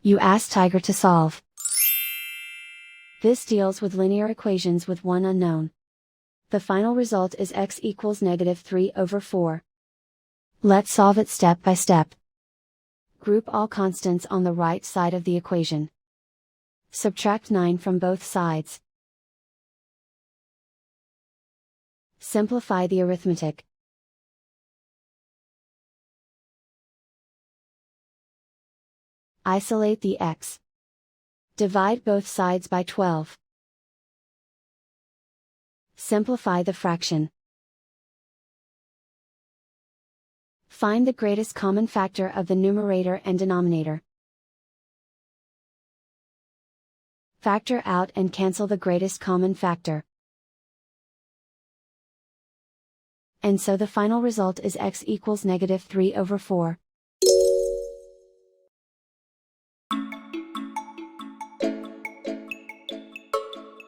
You ask Tiger to solve. This deals with linear equations with one unknown. The final result is x equals -3/4. Let's solve it step by step. Group all constants on the right side of the equation. Subtract 9 from both sides. Simplify the arithmetic. Isolate the x. Divide both sides by 12. Simplify the fraction. Find the greatest common factor of the numerator and denominator. Factor out and cancel the greatest common factor. And so the final result is x equals -3/4.